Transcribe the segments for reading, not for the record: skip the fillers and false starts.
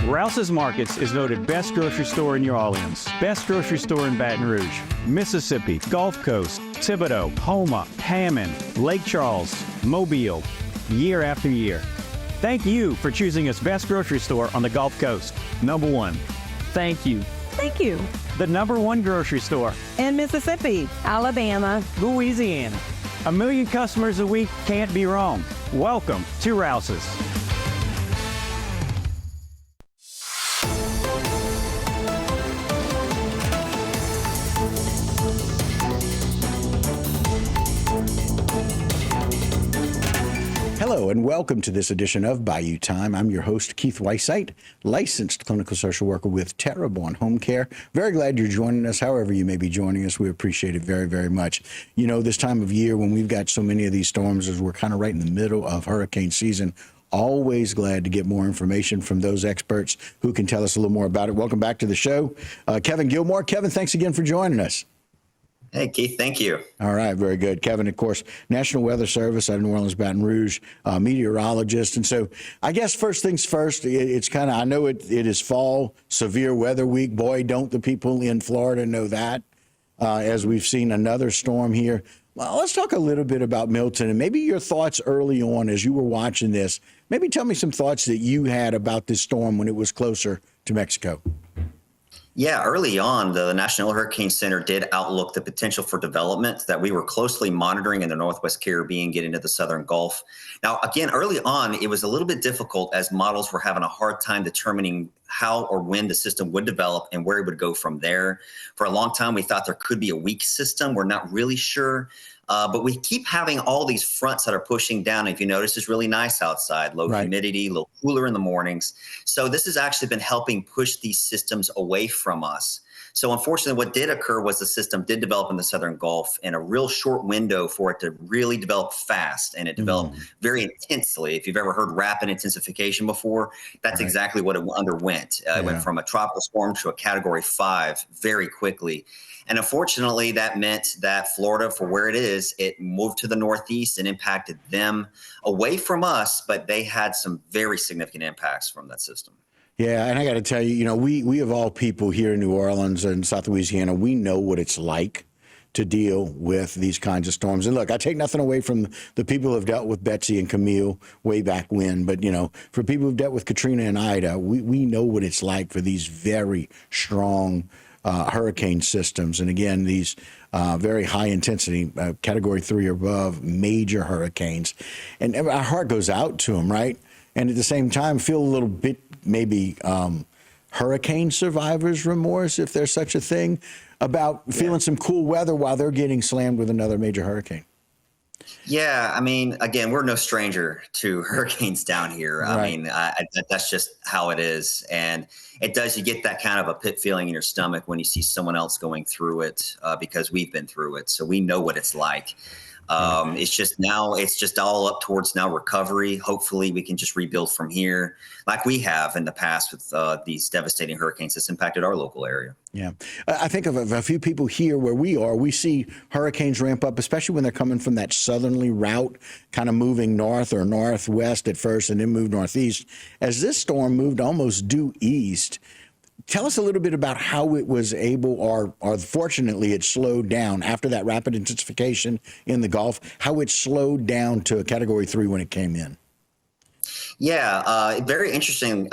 Rouse's Markets is voted best grocery store in New Orleans, best grocery store in Baton Rouge, Mississippi, Gulf Coast, Thibodeau, Houma, Hammond, Lake Charles, Mobile, year after year. Thank you for choosing us best grocery store on the Gulf Coast. Number one. Thank you. Thank you. The number one grocery store In Mississippi, Alabama, Louisiana. 1 million customers a week can't be wrong. Welcome to Rouse's. Hello and welcome to this edition of Bayou Time. I'm your host, Keith Weissite, licensed clinical social worker with Terrebonne Home Care. Very glad you're joining us. However you may be joining us, we appreciate it very, very much. You know, this time of year when we've got so many of these storms, as we're kind of right in the middle of hurricane season, always glad to get more information from those experts who can tell us a little more about it. Welcome back to the show, Kevin Gilmore. Kevin, thanks again for joining us. Hey, Keith, thank you. All right, very good. Kevin, of course, National Weather Service out of New Orleans, Baton Rouge, meteorologist. And so I guess first things first, it's kind of, I know it is fall, severe weather week. Boy, don't the people in Florida know that, as we've seen another storm here. Well, let's talk a little bit about Milton and maybe your thoughts early on as you were watching this. Maybe tell me some thoughts that you had about this storm when it was closer to Mexico. Yeah, early on, the National Hurricane Center did outlook the potential for development that we were closely monitoring in the Northwest Caribbean, get into the Southern Gulf. Now, again, early on, it was a little bit difficult as models were having a hard time determining how or when the system would develop and where it would go from there. For a long time, we thought there could be a weak system. We're not really sure. But we keep having all these fronts that are pushing down. If you notice, it's really nice outside, low humidity, a little cooler in the mornings. So this has actually been helping push these systems away from us. So unfortunately, what did occur was the system did develop in the Southern Gulf in a real short window for it to really develop fast. And it developed very intensely. If you've ever heard rapid intensification before, that's exactly what it underwent. It went from a tropical storm to a Category 5 very quickly. And unfortunately, that meant that Florida, for where it is, it moved to the northeast and impacted them away from us, but they had some very significant impacts from that system. Yeah, and I got to tell you, you know, we of all people here in New Orleans and South Louisiana, we know what it's like to deal with these kinds of storms. And look, I take nothing away from the people who have dealt with Betsy and Camille way back when, but, you know, for people who've dealt with Katrina and Ida, we know what it's like for these very strong hurricane systems. And again, these very high intensity, Category 3 or above, major hurricanes. And our heart goes out to them, right? And at the same time, feel a little bit maybe hurricane survivors remorse, if there's such a thing, about feeling some cool weather while they're getting slammed with another major hurricane. Yeah, I mean, again, we're no stranger to hurricanes down here. I mean, that's just how it is. And it does, you get that kind of a pit feeling in your stomach when you see someone else going through it, because we've been through it. So we know what it's like. It's just all up towards now recovery. Hopefully we can just rebuild from here like we have in the past with these devastating hurricanes that's impacted our local area. Yeah. I think of a few people here where we are. We see hurricanes ramp up, especially when they're coming from that southerly route, kind of moving north or northwest at first and then move northeast. As this storm moved almost due east, tell us a little bit about how it was able, or fortunately it slowed down after that rapid intensification in the Gulf, how it slowed down to a Category 3 when it came in. Yeah, very interesting.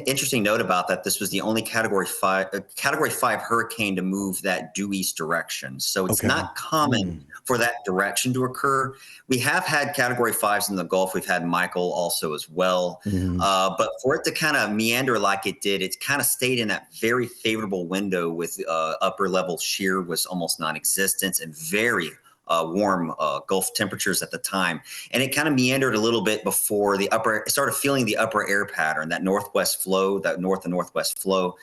Interesting note about that. This was the only Category 5 hurricane to move that due east direction. So it's not common for that direction to occur. We have had Category 5s in the Gulf. We've had Michael also as well. But for it to kind of meander like it did, it kind of stayed in that very favorable window with upper level shear was almost non-existent and very warm Gulf temperatures at the time. And it kind of meandered a little bit before started feeling the upper air pattern, that northwest flow, that north and northwest flow.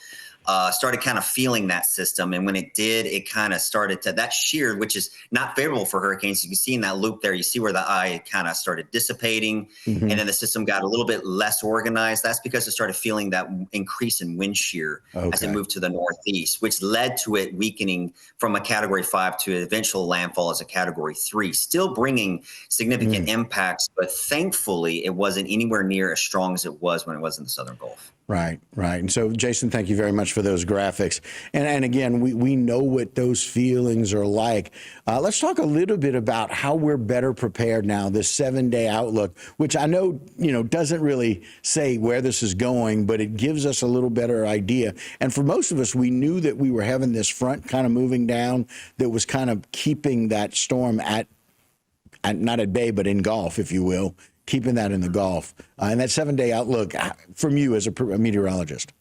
Started kind of feeling that system. And when it did, it kind of started to, that shear, which is not favorable for hurricanes. You can see in that loop there, you see where the eye kind of started dissipating and then the system got a little bit less organized. That's because it started feeling that increase in wind shear as it moved to the northeast, which led to it weakening from a Category 5 to eventual landfall as a Category 3, still bringing significant impacts. But thankfully, it wasn't anywhere near as strong as it was when it was in the Southern Gulf. Right, right. And so, Jason, thank you very much for those graphics. And again, we know what those feelings are like. Let's talk a little bit about how we're better prepared now, this 7-day outlook, which I know, doesn't really say where this is going, but it gives us a little better idea. And for most of us, we knew that we were having this front kind of moving down that was kind of keeping that storm not at bay, but in Gulf, if you will, keeping that in the Gulf. And that 7-day outlook from you as a meteorologist.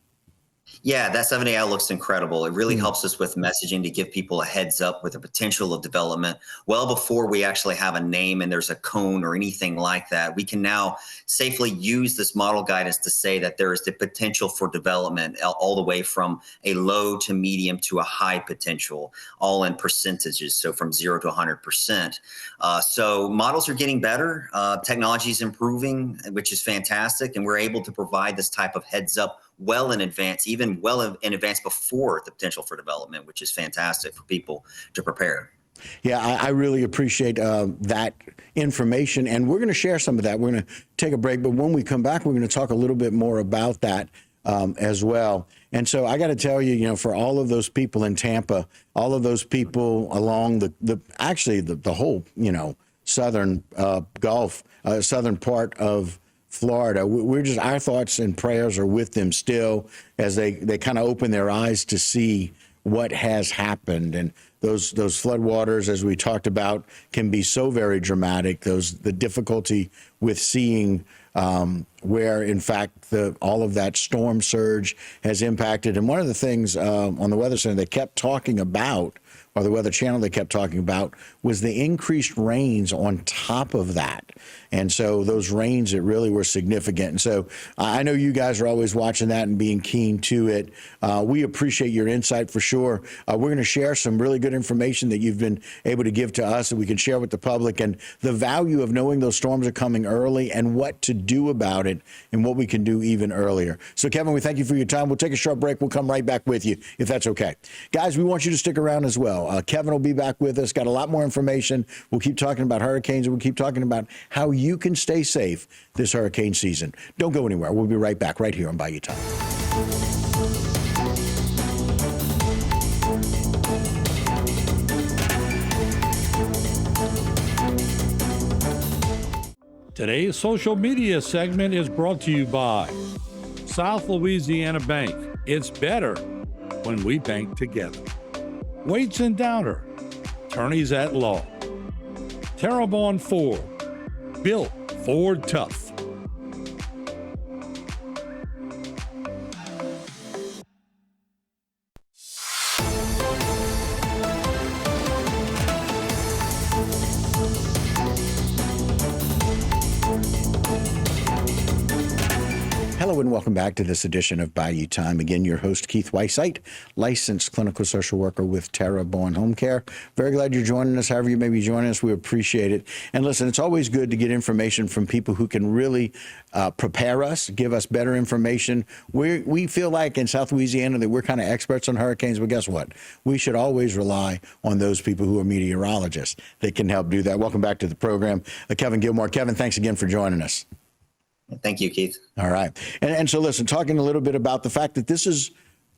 Yeah, that 7-day outlook's incredible. It really helps us with messaging to give people a heads up with the potential of development well before we actually have a name and there's a cone or anything like that. We can now safely use this model guidance to say that there is the potential for development all the way from a low to medium to a high potential, all in percentages. So from 0 to 100%. So models are getting better. Technology is improving, which is fantastic. And we're able to provide this type of heads up well in advance, even well in advance before the potential for development, which is fantastic for people to prepare. Yeah, I really appreciate that information. And we're going to share some of that. We're going to take a break. But when we come back, we're going to talk a little bit more about that as well. And so I got to tell you, for all of those people in Tampa, all of those people along the whole, southern Gulf, southern part of Florida, our thoughts and prayers are with them still as they kind of open their eyes to see what has happened. And those floodwaters, as we talked about, can be so very dramatic. The difficulty with seeing where, in fact, all of that storm surge has impacted. And one of the things on the Weather Center they kept talking about, or the Weather Channel they kept talking about, was the increased rains on top of that. And so those rains, it really were significant. And so I know you guys are always watching that and being keen to it. We appreciate your insight for sure. We're going to share some really good information that you've been able to give to us that we can share with the public, and the value of knowing those storms are coming early and what to do about it and what we can do even earlier. So, Kevin, we thank you for your time. We'll take a short break. We'll come right back with you, if that's okay. Guys, we want you to stick around as well. Kevin will be back with us. Got a lot more information. We'll keep talking about hurricanes, and we'll keep talking about how you can stay safe this hurricane season. Don't go anywhere. We'll be right back right here on Bayou Time. Today's social media segment is brought to you by South Louisiana Bank. It's better when we bank together. Waits and Downer, attorneys at law. Terrebonne Ford, built Ford tough. Hello and welcome back to this edition of Bayou Time. Again, your host, Keith Weissite, licensed clinical social worker with Terrebonne Home Care. Very glad you're joining us. However you may be joining us, we appreciate it. And listen, it's always good to get information from people who can really prepare us, give us better information. We feel like in South Louisiana that we're kind of experts on hurricanes, but guess what? We should always rely on those people who are meteorologists that can help do that. Welcome back to the program, Kevin Gilmore. Kevin, thanks again for joining us. Thank you, Keith. All right. And so, listen, talking a little bit about the fact that this is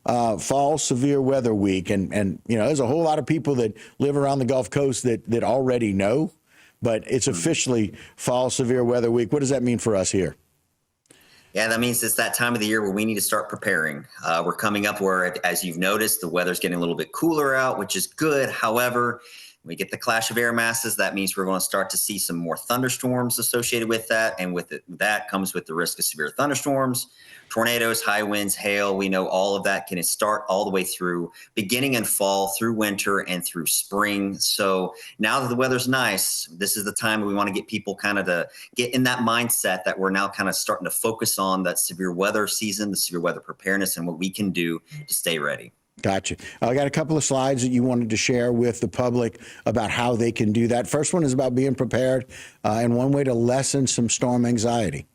fall severe weather week. And there's a whole lot of people that live around the Gulf Coast that already know, but it's officially fall severe weather week. What does that mean for us here? Yeah, that means it's that time of the year where we need to start preparing. We're coming up where, as you've noticed, the weather's getting a little bit cooler out, which is good. However, we get the clash of air masses. That means we're going to start to see some more thunderstorms associated with that. And with that comes with the risk of severe thunderstorms, tornadoes, high winds, hail. We know all of that can start all the way through beginning in fall, through winter, and through spring. So now that the weather's nice, this is the time we want to get people kind of to get in that mindset that we're now kind of starting to focus on that severe weather season, the severe weather preparedness, and what we can do to stay ready. Gotcha. I got a couple of slides that you wanted to share with the public about how they can do that. First one is about being prepared and one way to lessen some storm anxiety.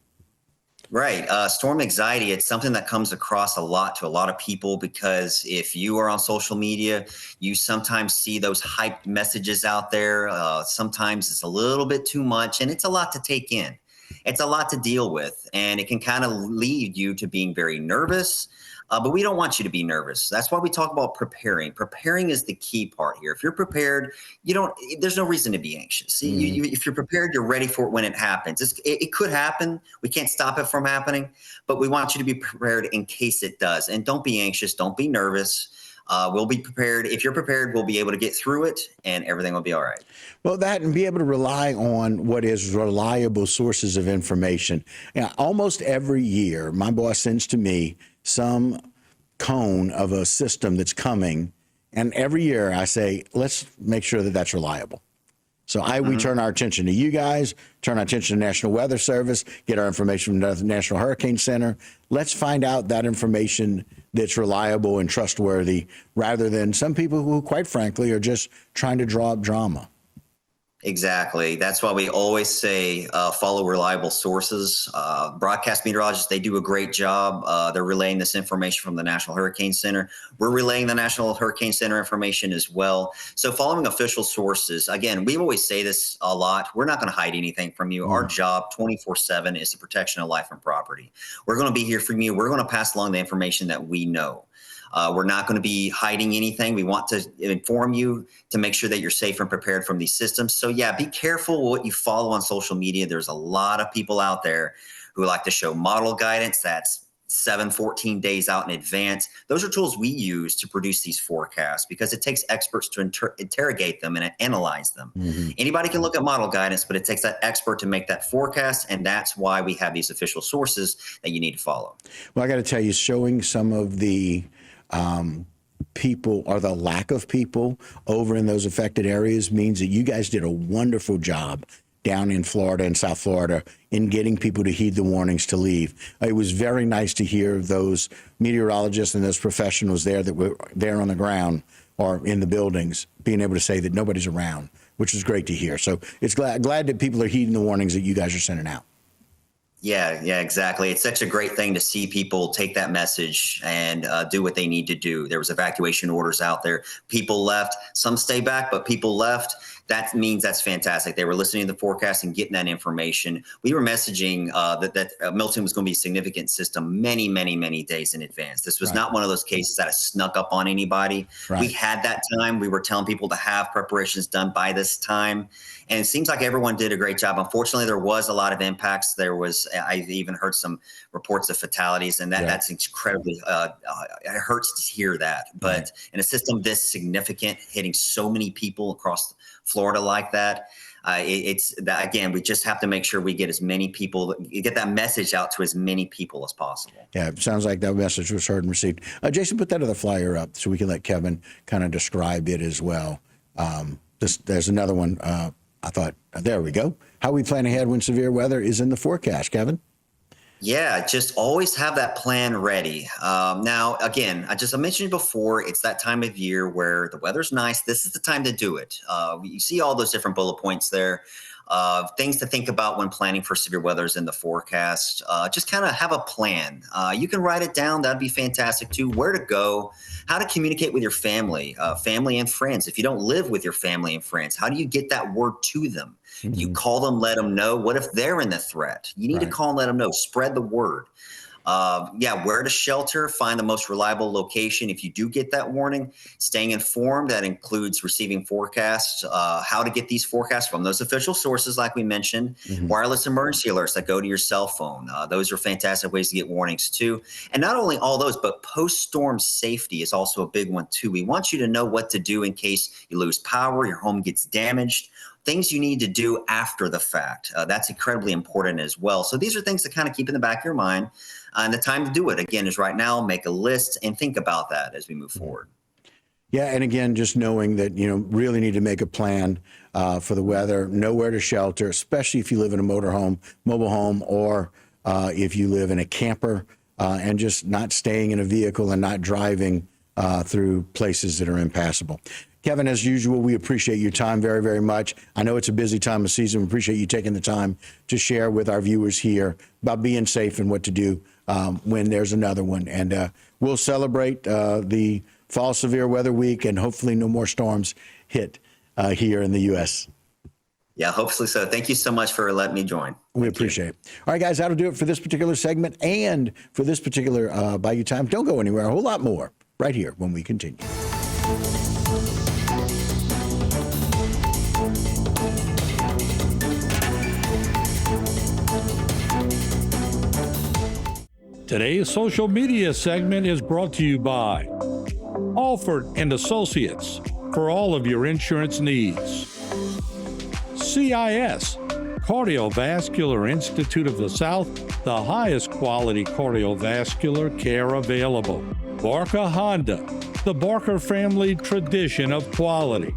Right. Storm anxiety, it's something that comes across a lot to a lot of people because if you are on social media, you sometimes see those hyped messages out there. Sometimes it's a little bit too much and it's a lot to take in. it's a lot to deal with, and it can kind of lead you to being very nervous. But we don't want you to be nervous. That's why we talk about preparing. Preparing is the key part here. If you're prepared, there's no reason to be anxious. If you're prepared, you're ready for it when it happens. It could happen. We can't stop it from happening, but we want you to be prepared in case it does. And don't be anxious. Don't be nervous. We'll be prepared. If you're prepared, we'll be able to get through it and everything will be all right. Well, that and be able to rely on what is reliable sources of information. Almost every year, my boss sends to me some cone of a system that's coming. And every year I say, let's make sure that that's reliable. So we turn our attention to you guys, turn our attention to National Weather Service, get our information from the National Hurricane Center. Let's find out that information that's reliable and trustworthy rather than some people who, quite frankly, are just trying to draw up drama. Exactly. That's why we always say follow reliable sources. Broadcast meteorologists, they do a great job. They're relaying this information from the National Hurricane Center. We're relaying the National Hurricane Center information as well. So following official sources, again, we always say this a lot. We're not going to hide anything from you. Our job 24/7 is the protection of life and property. We're going to be here for you. We're going to pass along the information that we know. We're not going to be hiding anything. We want to inform you to make sure that you're safe and prepared from these systems. So yeah, be careful what you follow on social media. There's a lot of people out there who like to show model guidance that's 14 days out in advance. Those are tools we use to produce these forecasts because it takes experts to interrogate them and analyze them. Anybody can look at model guidance, but it takes that expert to make that forecast. And that's why we have these official sources that you need to follow. Well, I got to tell you, showing some of the people or the lack of people over in those affected areas means that you guys did a wonderful job down in Florida and South Florida in getting people to heed the warnings to leave. It was very nice to hear those meteorologists and those professionals there that were there on the ground or in the buildings being able to say that nobody's around, which is great to hear. So it's glad that people are heeding the warnings that you guys are sending out. Yeah, exactly. It's such a great thing to see people take that message and do what they need to do. There was evacuation orders out there. People left. Some stay back, but people left. That means that's fantastic. They were listening to the forecast and getting that information. We were messaging that Milton was going to be a significant system many, many, many days in advance. This was not one of those cases that snuck up on anybody. We had that time. We were telling people to have preparations done by this time. And it seems like everyone did a great job. Unfortunately, there was a lot of impacts. I've even heard some reports of fatalities, and that's incredibly, it hurts to hear that. But in a system this significant, hitting so many people across Florida like that, again, we just have to make sure we get as many people, get that message out to as many people as possible. Yeah, it sounds like that message was heard and received. Jason, put that other flyer up so we can let Kevin kind of describe it as well. There's another one. I thought, there we go. How we plan ahead when severe weather is in the forecast, Kevin? Yeah, just always have that plan ready. Now, again, I mentioned before, it's that time of year where the weather's nice. This is the time to do it. You see all those different bullet points there. Things to think about when planning for severe weathers in the forecast. Just kind of have a plan. You can write it down. That'd be fantastic too. Where to go, how to communicate with your family and friends. If you don't live with your family and friends, how do you get that word to them? You call them, let them know. What if they're in the threat? You need to call and let them know. Spread the word. Where to shelter, find the most reliable location. If you do get that warning, staying informed, that includes receiving forecasts, how to get these forecasts from those official sources, like we mentioned, wireless emergency alerts that go to your cell phone. Those are fantastic ways to get warnings too. And not only all those, but post-storm safety is also a big one too. We want you to know what to do in case you lose power, your home gets damaged. Things you need to do after the fact. That's incredibly important as well. So these are things to kind of keep in the back of your mind. And the time to do it, again, is right now. Make a list and think about that as we move forward. Yeah, and again, just knowing that, really need to make a plan for the weather, know where to shelter, especially if you live in a mobile home, or if you live in a camper, and just not staying in a vehicle and not driving through places that are impassable. Kevin, as usual, we appreciate your time very, very much. I know it's a busy time of season. We appreciate you taking the time to share with our viewers here about being safe and what to do when there's another one. And we'll celebrate the Fall Severe Weather Week, and hopefully no more storms hit here in the U.S. Yeah, hopefully so. Thank you so much for letting me join. We appreciate it. All right, guys, that'll do it for this particular segment and for this particular Bayou Time. Don't go anywhere. A whole lot more right here when we continue. Today's social media segment is brought to you by Alford and Associates for all of your insurance needs. CIS, Cardiovascular Institute of the South, the highest quality cardiovascular care available. Barker Honda, the Barker family tradition of quality.